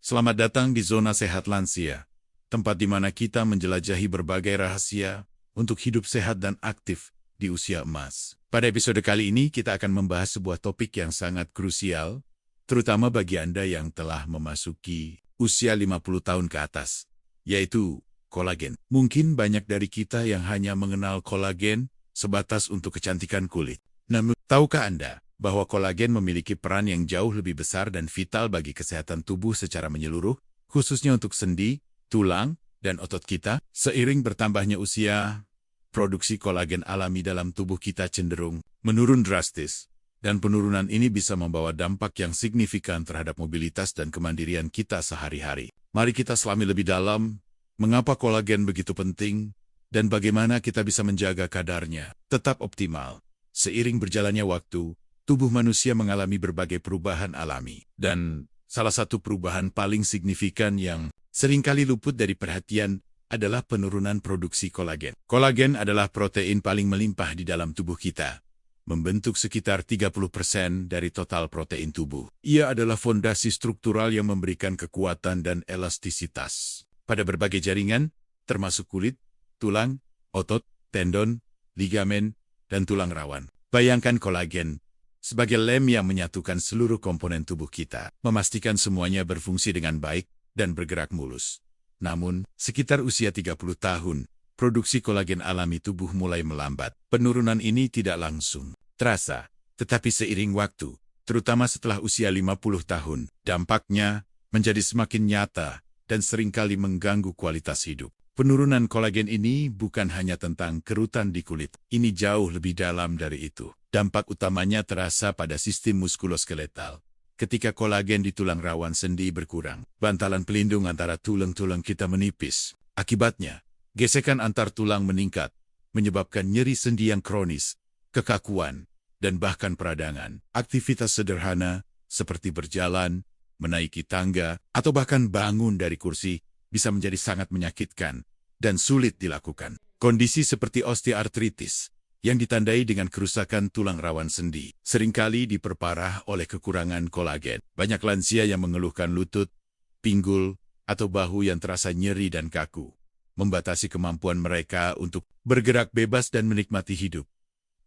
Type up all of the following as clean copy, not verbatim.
Selamat datang di Zona Sehat Lansia, tempat di mana kita menjelajahi berbagai rahasia untuk hidup sehat dan aktif di usia emas. Pada episode kali ini, kita akan membahas sebuah topik yang sangat krusial, terutama bagi Anda yang telah memasuki usia 50 tahun ke atas, yaitu kolagen. Mungkin banyak dari kita yang hanya mengenal kolagen sebatas untuk kecantikan kulit. Namun, tahukah Anda bahwa kolagen memiliki peran yang jauh lebih besar dan vital bagi kesehatan tubuh secara menyeluruh, khususnya untuk sendi, tulang, dan otot kita? Seiring bertambahnya usia, produksi kolagen alami dalam tubuh kita cenderung menurun drastis, dan penurunan ini bisa membawa dampak yang signifikan terhadap mobilitas dan kemandirian kita sehari-hari. Mari kita selami lebih dalam, mengapa kolagen begitu penting, dan bagaimana kita bisa menjaga kadarnya tetap optimal. Seiring berjalannya waktu, tubuh manusia mengalami berbagai perubahan alami. Dan salah satu perubahan paling signifikan yang seringkali luput dari perhatian adalah penurunan produksi kolagen. Kolagen adalah protein paling melimpah di dalam tubuh kita, membentuk sekitar 30% dari total protein tubuh. Ia adalah fondasi struktural yang memberikan kekuatan dan elastisitas pada berbagai jaringan, termasuk kulit, tulang, otot, tendon, ligamen, dan tulang rawan. Bayangkan kolagen sebagai lem yang menyatukan seluruh komponen tubuh kita, memastikan semuanya berfungsi dengan baik dan bergerak mulus. Namun, sekitar usia 30 tahun, produksi kolagen alami tubuh mulai melambat. Penurunan ini tidak langsung terasa, tetapi seiring waktu, terutama setelah usia 50 tahun, dampaknya menjadi semakin nyata dan seringkali mengganggu kualitas hidup. Penurunan kolagen ini bukan hanya tentang kerutan di kulit, ini jauh lebih dalam dari itu. Dampak utamanya terasa pada sistem muskuloskeletal. Ketika kolagen di tulang rawan sendi berkurang, bantalan pelindung antara tulang-tulang kita menipis. Akibatnya, gesekan antar tulang meningkat, menyebabkan nyeri sendi yang kronis, kekakuan, dan bahkan peradangan. Aktivitas sederhana, seperti berjalan, menaiki tangga, atau bahkan bangun dari kursi, bisa menjadi sangat menyakitkan dan sulit dilakukan. Kondisi seperti osteoartritis, yang ditandai dengan kerusakan tulang rawan sendi, seringkali diperparah oleh kekurangan kolagen. Banyak lansia yang mengeluhkan lutut, pinggul, atau bahu yang terasa nyeri dan kaku, membatasi kemampuan mereka untuk bergerak bebas dan menikmati hidup.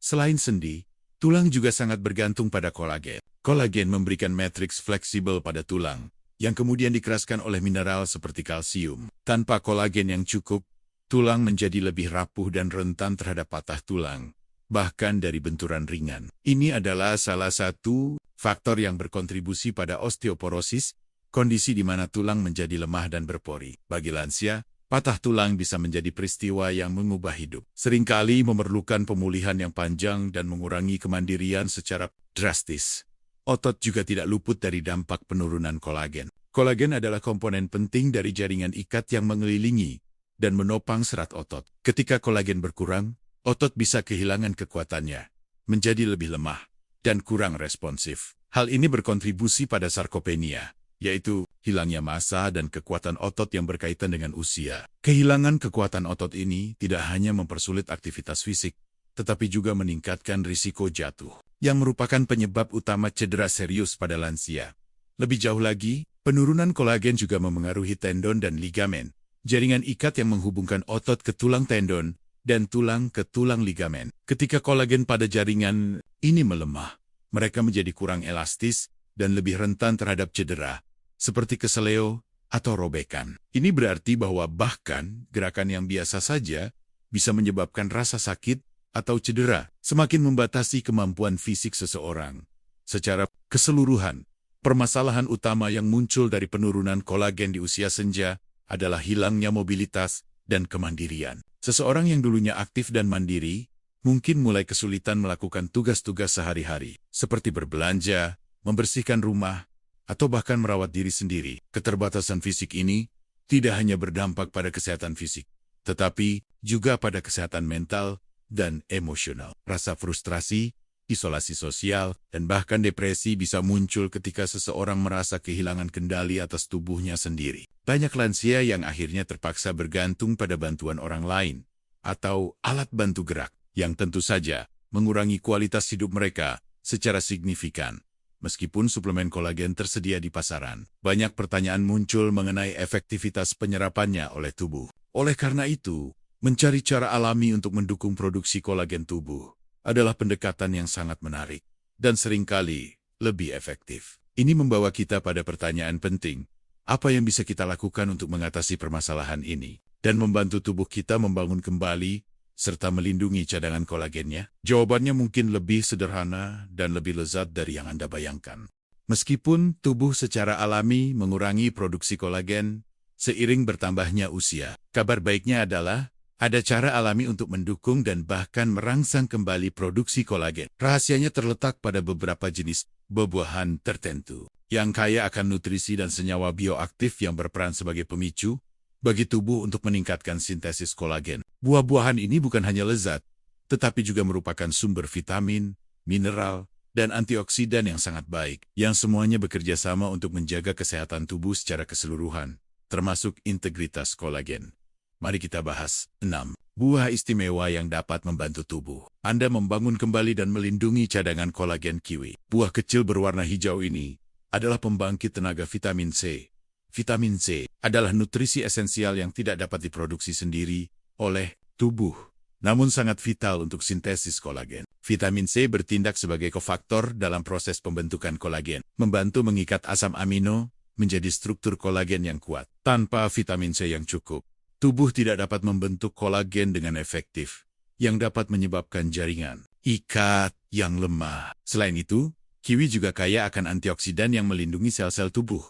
Selain sendi, tulang juga sangat bergantung pada kolagen. Kolagen memberikan matriks fleksibel pada tulang, yang kemudian dikeraskan oleh mineral seperti kalsium. Tanpa kolagen yang cukup, tulang menjadi lebih rapuh dan rentan terhadap patah tulang, bahkan dari benturan ringan. Ini adalah salah satu faktor yang berkontribusi pada osteoporosis, kondisi di mana tulang menjadi lemah dan berpori. Bagi lansia, patah tulang bisa menjadi peristiwa yang mengubah hidup. Seringkali memerlukan pemulihan yang panjang dan mengurangi kemandirian secara drastis. Otot juga tidak luput dari dampak penurunan kolagen. Kolagen adalah komponen penting dari jaringan ikat yang mengelilingi dan menopang serat otot. Ketika kolagen berkurang, otot bisa kehilangan kekuatannya, menjadi lebih lemah, dan kurang responsif. Hal ini berkontribusi pada sarkopenia, yaitu hilangnya massa dan kekuatan otot yang berkaitan dengan usia. Kehilangan kekuatan otot ini tidak hanya mempersulit aktivitas fisik, tetapi juga meningkatkan risiko jatuh, yang merupakan penyebab utama cedera serius pada lansia. Lebih jauh lagi, penurunan kolagen juga memengaruhi tendon dan ligamen, jaringan ikat yang menghubungkan otot ke tulang tendon dan tulang ke tulang ligamen. Ketika kolagen pada jaringan ini melemah, mereka menjadi kurang elastis dan lebih rentan terhadap cedera, seperti keseleo atau robekan. Ini berarti bahwa bahkan gerakan yang biasa saja bisa menyebabkan rasa sakit atau cedera, semakin membatasi kemampuan fisik seseorang. Secara keseluruhan, permasalahan utama yang muncul dari penurunan kolagen di usia senja adalah hilangnya mobilitas dan kemandirian. Seseorang yang dulunya aktif dan mandiri, mungkin mulai kesulitan melakukan tugas-tugas sehari-hari, seperti berbelanja, membersihkan rumah, atau bahkan merawat diri sendiri. Keterbatasan fisik ini tidak hanya berdampak pada kesehatan fisik, tetapi juga pada kesehatan mental dan emosional. Rasa frustrasi, isolasi sosial, dan bahkan depresi bisa muncul ketika seseorang merasa kehilangan kendali atas tubuhnya sendiri. Banyak lansia yang akhirnya terpaksa bergantung pada bantuan orang lain atau alat bantu gerak, yang tentu saja mengurangi kualitas hidup mereka secara signifikan. Meskipun suplemen kolagen tersedia di pasaran, banyak pertanyaan muncul mengenai efektivitas penyerapannya oleh tubuh. Oleh karena itu, mencari cara alami untuk mendukung produksi kolagen tubuh adalah pendekatan yang sangat menarik dan seringkali lebih efektif. Ini membawa kita pada pertanyaan penting, apa yang bisa kita lakukan untuk mengatasi permasalahan ini dan membantu tubuh kita membangun kembali serta melindungi cadangan kolagennya? Jawabannya mungkin lebih sederhana dan lebih lezat dari yang Anda bayangkan. Meskipun tubuh secara alami mengurangi produksi kolagen seiring bertambahnya usia, kabar baiknya adalah ada cara alami untuk mendukung dan bahkan merangsang kembali produksi kolagen. Rahasianya terletak pada beberapa jenis buah-buahan tertentu yang kaya akan nutrisi dan senyawa bioaktif yang berperan sebagai pemicu bagi tubuh untuk meningkatkan sintesis kolagen. Buah-buahan ini bukan hanya lezat, tetapi juga merupakan sumber vitamin, mineral, dan antioksidan yang sangat baik, yang semuanya bekerja sama untuk menjaga kesehatan tubuh secara keseluruhan, termasuk integritas kolagen. Mari kita bahas 6 buah istimewa yang dapat membantu tubuh Anda membangun kembali dan melindungi cadangan kolagen kiwi. Buah kecil berwarna hijau ini adalah pembangkit tenaga vitamin C. Vitamin C adalah nutrisi esensial yang tidak dapat diproduksi sendiri oleh tubuh, namun sangat vital untuk sintesis kolagen. Vitamin C bertindak sebagai kofaktor dalam proses pembentukan kolagen, membantu mengikat asam amino menjadi struktur kolagen yang kuat. Tanpa vitamin C yang cukup, tubuh tidak dapat membentuk kolagen dengan efektif, yang dapat menyebabkan jaringan ikat yang lemah. Selain itu, kiwi juga kaya akan antioksidan yang melindungi sel-sel tubuh,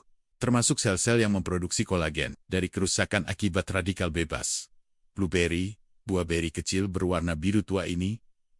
termasuk sel-sel yang memproduksi kolagen dari kerusakan akibat radikal bebas. Blueberry, buah beri kecil berwarna biru tua ini,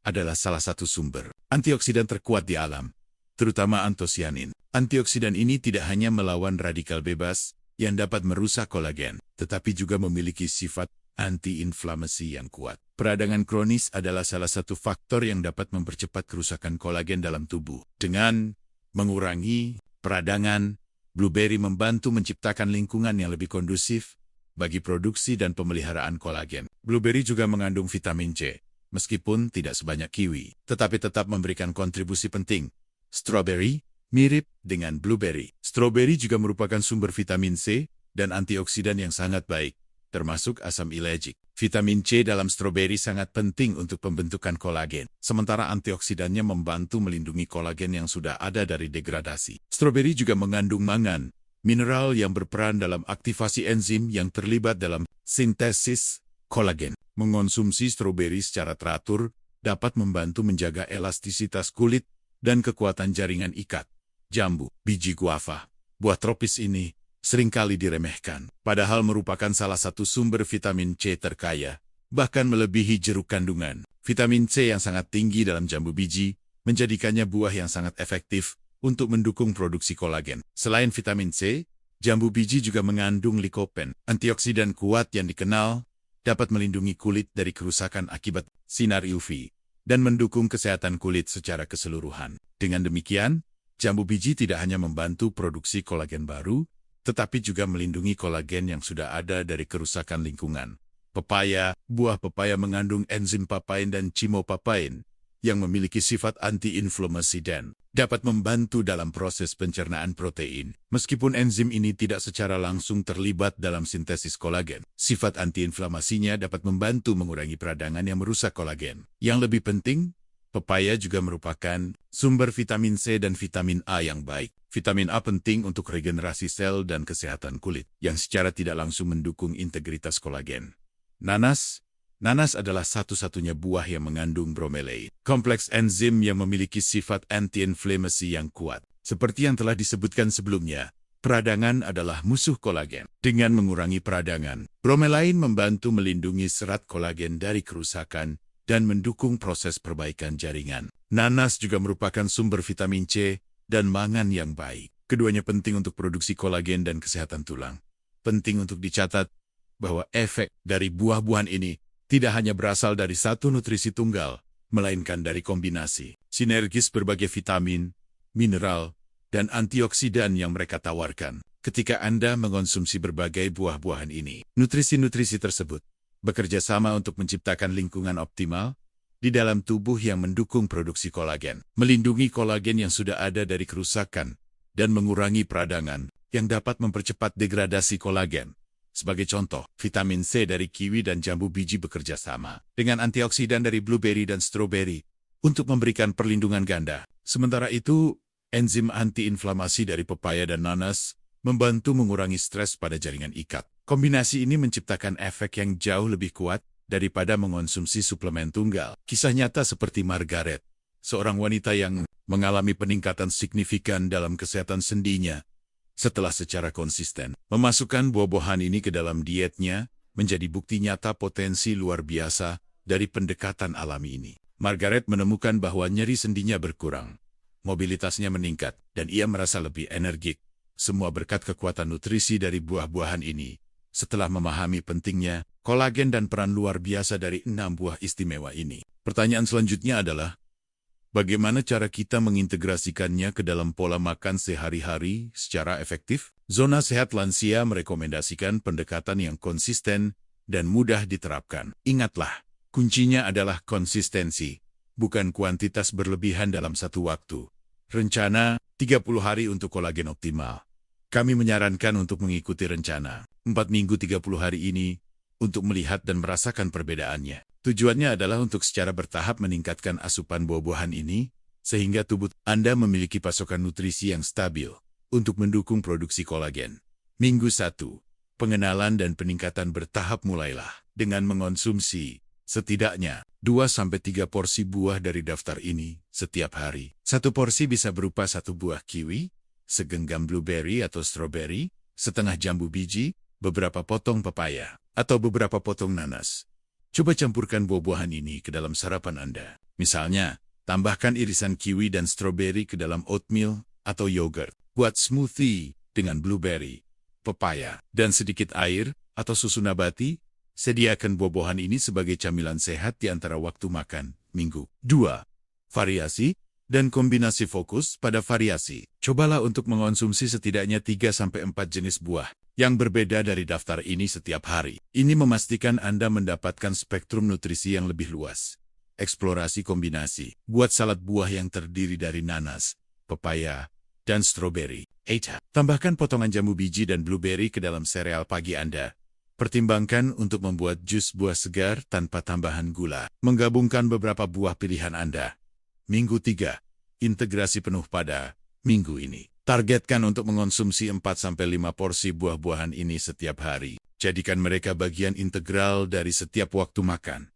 adalah salah satu sumber antioksidan terkuat di alam, terutama antosianin. Antioksidan ini tidak hanya melawan radikal bebas yang dapat merusak kolagen, tetapi juga memiliki sifat anti-inflamasi yang kuat. Peradangan kronis adalah salah satu faktor yang dapat mempercepat kerusakan kolagen dalam tubuh. Dengan mengurangi peradangan, blueberry membantu menciptakan lingkungan yang lebih kondusif bagi produksi dan pemeliharaan kolagen. Blueberry juga mengandung vitamin C, meskipun tidak sebanyak kiwi, tetapi tetap memberikan kontribusi penting. Strawberry mirip dengan blueberry. Strawberry juga merupakan sumber vitamin C dan antioksidan yang sangat baik, termasuk asam ilegic. Vitamin C dalam stroberi sangat penting untuk pembentukan kolagen, sementara antioksidannya membantu melindungi kolagen yang sudah ada dari degradasi. Stroberi juga mengandung mangan, mineral yang berperan dalam aktivasi enzim yang terlibat dalam sintesis kolagen. Mengonsumsi stroberi secara teratur dapat membantu menjaga elastisitas kulit dan kekuatan jaringan ikat. Jambu, biji guava, buah tropis ini seringkali diremehkan, padahal merupakan salah satu sumber vitamin C terkaya, bahkan melebihi jeruk kandungan. Vitamin C yang sangat tinggi dalam jambu biji menjadikannya buah yang sangat efektif untuk mendukung produksi kolagen. Selain vitamin C, jambu biji juga mengandung likopen, antioksidan kuat yang dikenal dapat melindungi kulit dari kerusakan akibat sinar UV dan mendukung kesehatan kulit secara keseluruhan. Dengan demikian, jambu biji tidak hanya membantu produksi kolagen baru, tetapi juga melindungi kolagen yang sudah ada dari kerusakan lingkungan. Pepaya, buah pepaya mengandung enzim papain dan chimopapain yang memiliki sifat anti-inflamasi dan dapat membantu dalam proses pencernaan protein. Meskipun enzim ini tidak secara langsung terlibat dalam sintesis kolagen, sifat anti-inflamasinya dapat membantu mengurangi peradangan yang merusak kolagen. Yang lebih penting, pepaya juga merupakan sumber vitamin C dan vitamin A yang baik. Vitamin A penting untuk regenerasi sel dan kesehatan kulit, yang secara tidak langsung mendukung integritas kolagen. Nanas adalah satu-satunya buah yang mengandung bromelain, kompleks enzim yang memiliki sifat anti-inflamasi yang kuat. Seperti yang telah disebutkan sebelumnya, peradangan adalah musuh kolagen. Dengan mengurangi peradangan, bromelain membantu melindungi serat kolagen dari kerusakan dan mendukung proses perbaikan jaringan. Nanas juga merupakan sumber vitamin C dan mangan yang baik. Keduanya penting untuk produksi kolagen dan kesehatan tulang. Penting untuk dicatat bahwa efek dari buah-buahan ini tidak hanya berasal dari satu nutrisi tunggal, melainkan dari kombinasi sinergis berbagai vitamin, mineral, dan antioksidan yang mereka tawarkan. Ketika Anda mengonsumsi berbagai buah-buahan ini, nutrisi-nutrisi tersebut bekerja sama untuk menciptakan lingkungan optimal di dalam tubuh yang mendukung produksi kolagen, melindungi kolagen yang sudah ada dari kerusakan, dan mengurangi peradangan yang dapat mempercepat degradasi kolagen. Sebagai contoh, vitamin C dari kiwi dan jambu biji bekerja sama dengan antioksidan dari blueberry dan stroberi untuk memberikan perlindungan ganda. Sementara itu, enzim antiinflamasi dari pepaya dan nanas membantu mengurangi stres pada jaringan ikat. Kombinasi ini menciptakan efek yang jauh lebih kuat daripada mengonsumsi suplemen tunggal. Kisah nyata seperti Margaret, seorang wanita yang mengalami peningkatan signifikan dalam kesehatan sendinya setelah secara konsisten memasukkan buah-buahan ini ke dalam dietnya, menjadi bukti nyata potensi luar biasa dari pendekatan alami ini. Margaret menemukan bahwa nyeri sendinya berkurang, mobilitasnya meningkat, dan ia merasa lebih energik. Semua berkat kekuatan nutrisi dari buah-buahan ini. Setelah memahami pentingnya kolagen dan peran luar biasa dari 6 buah istimewa ini. Pertanyaan selanjutnya adalah, bagaimana cara kita mengintegrasikannya ke dalam pola makan sehari-hari secara efektif? Zona Sehat Lansia merekomendasikan pendekatan yang konsisten dan mudah diterapkan. Ingatlah, kuncinya adalah konsistensi, bukan kuantitas berlebihan dalam satu waktu. Rencana 30 hari untuk kolagen optimal. Kami menyarankan untuk mengikuti rencana 4 minggu 30 hari ini untuk melihat dan merasakan perbedaannya. Tujuannya adalah untuk secara bertahap meningkatkan asupan buah-buahan ini, sehingga tubuh Anda memiliki pasokan nutrisi yang stabil untuk mendukung produksi kolagen. Minggu 1. Pengenalan dan peningkatan bertahap mulailah dengan mengonsumsi setidaknya 2-3 porsi buah dari daftar ini setiap hari. Satu porsi bisa berupa 1 buah kiwi, segenggam blueberry atau stroberi, setengah jambu biji, beberapa potong pepaya, atau beberapa potong nanas. Coba campurkan buah-buahan ini ke dalam sarapan Anda. Misalnya, tambahkan irisan kiwi dan stroberi ke dalam oatmeal atau yogurt. Buat smoothie dengan blueberry, pepaya, dan sedikit air atau susu nabati. Sediakan buah-buahan ini sebagai camilan sehat di antara waktu makan. Minggu 2. Variasi dan kombinasi. Fokus pada variasi. Cobalah untuk mengonsumsi setidaknya 3-4 jenis buah yang berbeda dari daftar ini setiap hari. Ini memastikan Anda mendapatkan spektrum nutrisi yang lebih luas. Eksplorasi kombinasi. Buat salad buah yang terdiri dari nanas, pepaya, dan stroberi. 8. Tambahkan potongan jambu biji dan blueberry ke dalam sereal pagi Anda. Pertimbangkan untuk membuat jus buah segar tanpa tambahan gula. Menggabungkan beberapa buah pilihan Anda. Minggu 3. Integrasi penuh pada minggu ini. Targetkan untuk mengonsumsi 4-5 porsi buah-buahan ini setiap hari. Jadikan mereka bagian integral dari setiap waktu makan.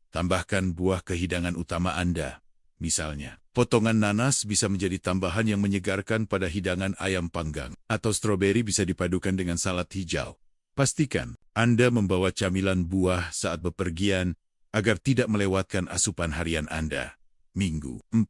Tambahkan buah ke hidangan utama Anda. Misalnya, potongan nanas bisa menjadi tambahan yang menyegarkan pada hidangan ayam panggang, atau stroberi bisa dipadukan dengan salad hijau. Pastikan Anda membawa camilan buah saat bepergian agar tidak melewatkan asupan harian Anda. Minggu 4.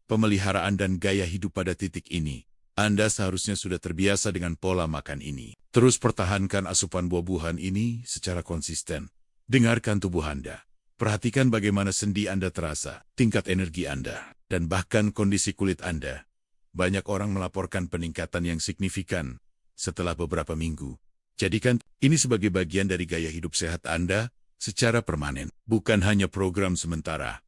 Pemeliharaan dan gaya hidup. Pada titik ini, Anda seharusnya sudah terbiasa dengan pola makan ini. Terus pertahankan asupan buah-buahan ini secara konsisten. Dengarkan tubuh Anda. Perhatikan bagaimana sendi Anda terasa, tingkat energi Anda, dan bahkan kondisi kulit Anda. Banyak orang melaporkan peningkatan yang signifikan setelah beberapa minggu. Jadikan ini sebagai bagian dari gaya hidup sehat Anda secara permanen, bukan hanya program sementara.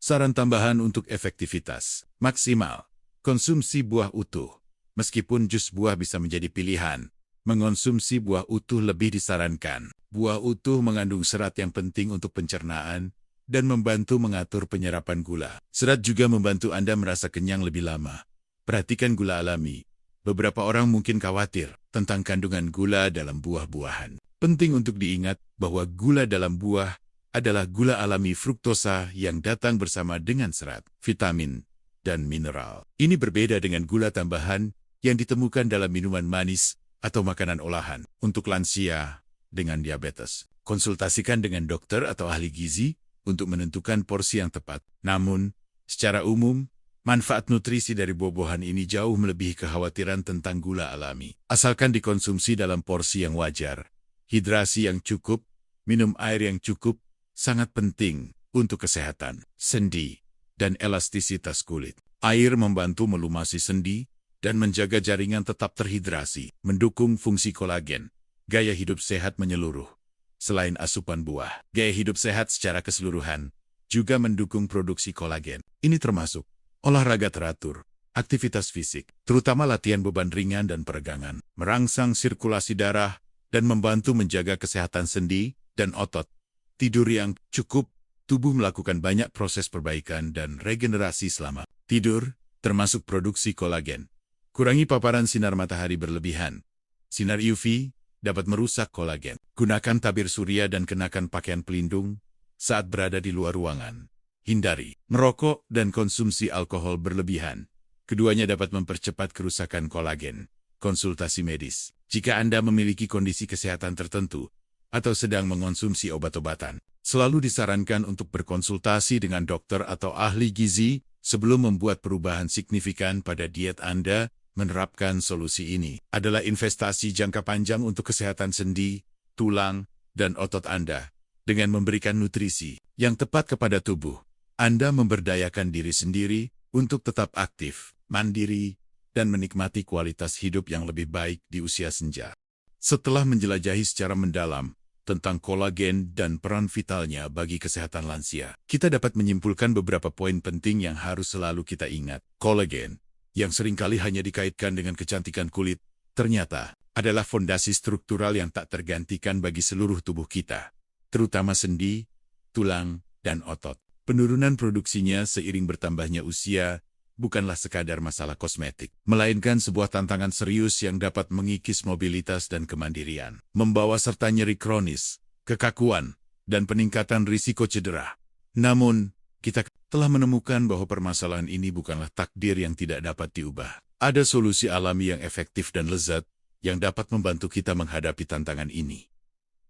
Saran tambahan untuk efektivitas maksimal. Konsumsi buah utuh. Meskipun jus buah bisa menjadi pilihan, mengonsumsi buah utuh lebih disarankan. Buah utuh mengandung serat yang penting untuk pencernaan dan membantu mengatur penyerapan gula. Serat juga membantu Anda merasa kenyang lebih lama. Perhatikan gula alami. Beberapa orang mungkin khawatir tentang kandungan gula dalam buah-buahan. Penting untuk diingat bahwa gula dalam buah adalah gula alami fruktosa yang datang bersama dengan serat, vitamin, dan mineral. Ini berbeda dengan gula tambahan yang ditemukan dalam minuman manis atau makanan olahan. Untuk lansia dengan diabetes, konsultasikan dengan dokter atau ahli gizi untuk menentukan porsi yang tepat. Namun, secara umum, manfaat nutrisi dari buah-buahan ini jauh melebihi kekhawatiran tentang gula alami. Asalkan dikonsumsi dalam porsi yang wajar. Hidrasi yang cukup, minum air yang cukup, sangat penting untuk kesehatan sendi dan elastisitas kulit. Air membantu melumasi sendi dan menjaga jaringan tetap terhidrasi, mendukung fungsi kolagen. Gaya hidup sehat menyeluruh. Selain asupan buah, gaya hidup sehat secara keseluruhan juga mendukung produksi kolagen. Ini termasuk olahraga teratur, aktivitas fisik, terutama latihan beban ringan dan peregangan, merangsang sirkulasi darah, dan membantu menjaga kesehatan sendi dan otot. Tidur yang cukup, tubuh melakukan banyak proses perbaikan dan regenerasi selama tidur, termasuk produksi kolagen. Kurangi paparan sinar matahari berlebihan. Sinar UV dapat merusak kolagen. Gunakan tabir surya dan kenakan pakaian pelindung saat berada di luar ruangan. Hindari merokok dan konsumsi alkohol berlebihan. Keduanya dapat mempercepat kerusakan kolagen. Konsultasi medis. Jika Anda memiliki kondisi kesehatan tertentu atau sedang mengonsumsi obat-obatan, selalu disarankan untuk berkonsultasi dengan dokter atau ahli gizi sebelum membuat perubahan signifikan pada diet Anda. Menerapkan solusi ini adalah investasi jangka panjang untuk kesehatan sendi, tulang, dan otot Anda. Dengan memberikan nutrisi yang tepat kepada tubuh, Anda memberdayakan diri sendiri untuk tetap aktif, mandiri, dan menikmati kualitas hidup yang lebih baik di usia senja. Setelah menjelajahi secara mendalam tentang kolagen dan peran vitalnya bagi kesehatan lansia, kita dapat menyimpulkan beberapa poin penting yang harus selalu kita ingat. Kolagen, yang seringkali hanya dikaitkan dengan kecantikan kulit, ternyata adalah fondasi struktural yang tak tergantikan bagi seluruh tubuh kita, terutama sendi, tulang, dan otot. Penurunan produksinya seiring bertambahnya usia bukanlah sekadar masalah kosmetik, melainkan sebuah tantangan serius yang dapat mengikis mobilitas dan kemandirian, membawa serta nyeri kronis, kekakuan, dan peningkatan risiko cedera. Namun, kita telah menemukan bahwa permasalahan ini bukanlah takdir yang tidak dapat diubah. Ada solusi alami yang efektif dan lezat yang dapat membantu kita menghadapi tantangan ini.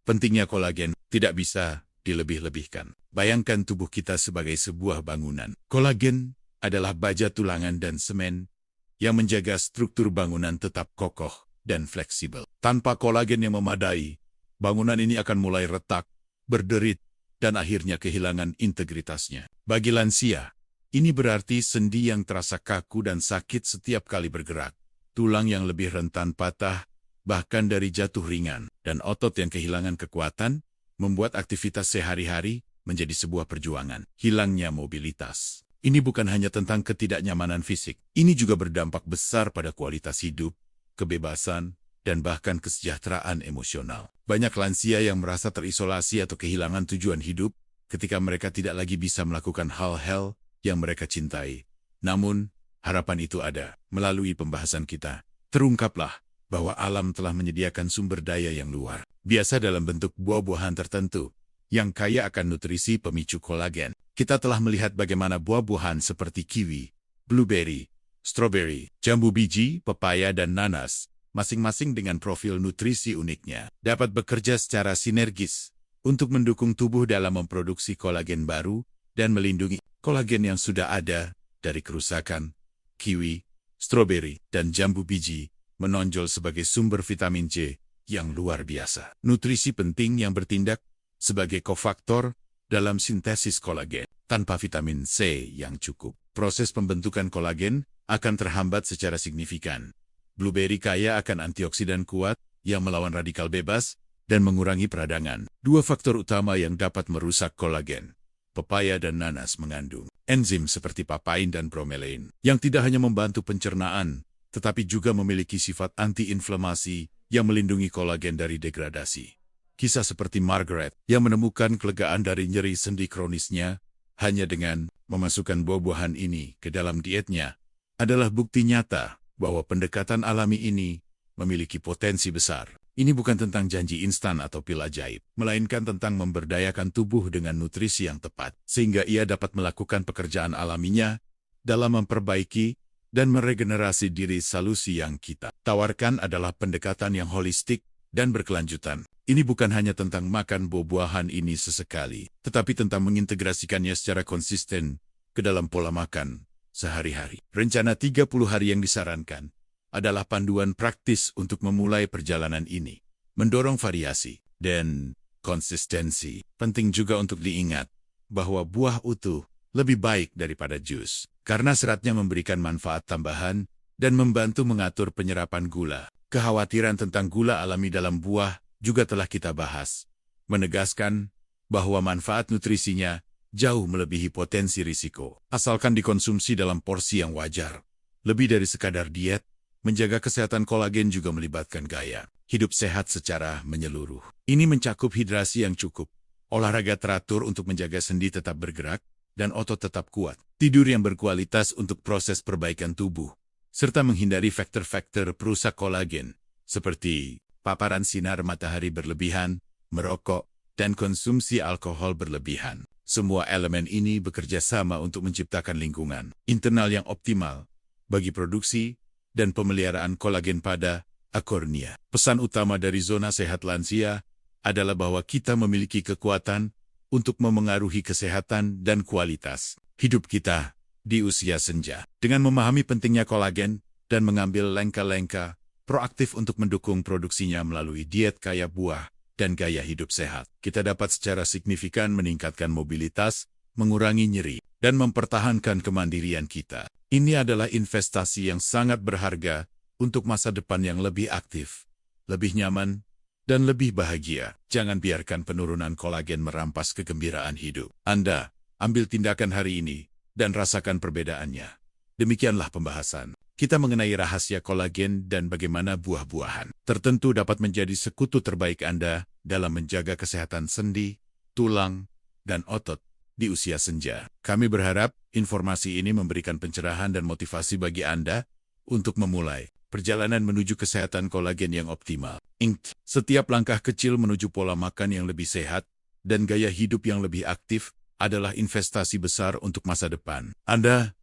Pentingnya kolagen tidak bisa dilebih-lebihkan. Bayangkan tubuh kita sebagai sebuah bangunan. Kolagen adalah baja tulangan dan semen yang menjaga struktur bangunan tetap kokoh dan fleksibel. Tanpa kolagen yang memadai, bangunan ini akan mulai retak, berderit, dan akhirnya kehilangan integritasnya. Bagi lansia, ini berarti sendi yang terasa kaku dan sakit setiap kali bergerak, tulang yang lebih rentan patah, bahkan dari jatuh ringan, dan otot yang kehilangan kekuatan, membuat aktivitas sehari-hari menjadi sebuah perjuangan. Hilangnya mobilitas. Ini bukan hanya tentang ketidaknyamanan fisik, ini juga berdampak besar pada kualitas hidup, kebebasan, dan bahkan kesejahteraan emosional. Banyak lansia yang merasa terisolasi atau kehilangan tujuan hidup ketika mereka tidak lagi bisa melakukan hal-hal yang mereka cintai. Namun, harapan itu ada. Melalui pembahasan kita, terungkaplah bahwa alam telah menyediakan sumber daya yang luar biasa dalam bentuk buah-buahan tertentu yang kaya akan nutrisi pemicu kolagen. Kita telah melihat bagaimana buah-buahan seperti kiwi, blueberry, strawberry, jambu biji, pepaya, dan nanas, masing-masing dengan profil nutrisi uniknya, dapat bekerja secara sinergis untuk mendukung tubuh dalam memproduksi kolagen baru dan melindungi kolagen yang sudah ada dari kerusakan. Kiwi, strawberry, dan jambu biji menonjol sebagai sumber vitamin C yang luar biasa. Nutrisi penting yang bertindak sebagai kofaktor dalam sintesis kolagen. Tanpa vitamin C yang cukup, proses pembentukan kolagen akan terhambat secara signifikan. Blueberry kaya akan antioksidan kuat yang melawan radikal bebas dan mengurangi peradangan. Dua faktor utama yang dapat merusak kolagen. Pepaya dan nanas mengandung enzim seperti papain dan bromelain yang tidak hanya membantu pencernaan, tetapi juga memiliki sifat anti-inflamasi yang melindungi kolagen dari degradasi. Kisah seperti Margaret yang menemukan kelegaan dari nyeri sendi kronisnya hanya dengan memasukkan buah-buahan ini ke dalam dietnya adalah bukti nyata bahwa pendekatan alami ini memiliki potensi besar. Ini bukan tentang janji instan atau pil ajaib, melainkan tentang memberdayakan tubuh dengan nutrisi yang tepat, sehingga ia dapat melakukan pekerjaan alaminya dalam memperbaiki dan meregenerasi diri. Solusi yang kita tawarkan adalah pendekatan yang holistik dan berkelanjutan. Ini bukan hanya tentang makan buah-buahan ini sesekali, tetapi tentang mengintegrasikannya secara konsisten ke dalam pola makan sehari-hari. Rencana 30 hari yang disarankan adalah panduan praktis untuk memulai perjalanan ini. Mendorong variasi dan konsistensi. Penting juga untuk diingat bahwa buah utuh lebih baik daripada jus, karena seratnya memberikan manfaat tambahan dan membantu mengatur penyerapan gula. Kekhawatiran tentang gula alami dalam buah juga telah kita bahas, menegaskan bahwa manfaat nutrisinya jauh melebihi potensi risiko. Asalkan dikonsumsi dalam porsi yang wajar. Lebih dari sekadar diet, menjaga kesehatan kolagen juga melibatkan gaya hidup sehat secara menyeluruh. Ini mencakup hidrasi yang cukup, olahraga teratur untuk menjaga sendi tetap bergerak, dan otot tetap kuat, tidur yang berkualitas untuk proses perbaikan tubuh, serta menghindari faktor-faktor perusak kolagen, seperti paparan sinar matahari berlebihan, merokok, dan konsumsi alkohol berlebihan. Semua elemen ini bekerja sama untuk menciptakan lingkungan internal yang optimal bagi produksi dan pemeliharaan kolagen pada akornia. Pesan utama dari Zona Sehat Lansia adalah bahwa kita memiliki kekuatan untuk memengaruhi kesehatan dan kualitas hidup kita di usia senja. Dengan memahami pentingnya kolagen dan mengambil langkah-langkah proaktif untuk mendukung produksinya melalui diet kaya buah dan gaya hidup sehat, kita dapat secara signifikan meningkatkan mobilitas, mengurangi nyeri, dan mempertahankan kemandirian kita. Ini adalah investasi yang sangat berharga untuk masa depan yang lebih aktif, lebih nyaman, dan lebih bahagia. Jangan biarkan penurunan kolagen merampas kegembiraan hidup Anda. Ambil tindakan hari ini dan rasakan perbedaannya. Demikianlah pembahasan kita mengenai rahasia kolagen dan bagaimana buah-buahan tertentu dapat menjadi sekutu terbaik Anda dalam menjaga kesehatan sendi, tulang, dan otot di usia senja. Kami berharap informasi ini memberikan pencerahan dan motivasi bagi Anda untuk memulai perjalanan menuju kesehatan kolagen yang optimal. Setiap langkah kecil menuju pola makan yang lebih sehat dan gaya hidup yang lebih aktif adalah investasi besar untuk masa depan Anda.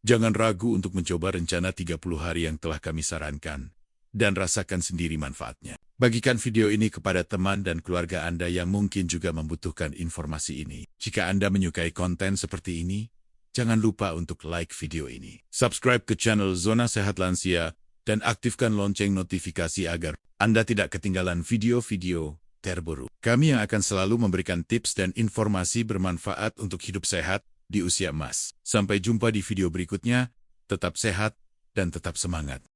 Jangan ragu untuk mencoba rencana 30 hari yang telah kami sarankan dan rasakan sendiri manfaatnya. Bagikan video ini kepada teman dan keluarga Anda yang mungkin juga membutuhkan informasi ini. Jika Anda menyukai konten seperti ini, jangan lupa untuk like video ini, subscribe ke channel Zona Sehat Lansia, dan aktifkan lonceng notifikasi agar Anda tidak ketinggalan video-video terbaru. Kami yang akan selalu memberikan tips dan informasi bermanfaat untuk hidup sehat di usia emas. Sampai jumpa di video berikutnya, tetap sehat dan tetap semangat.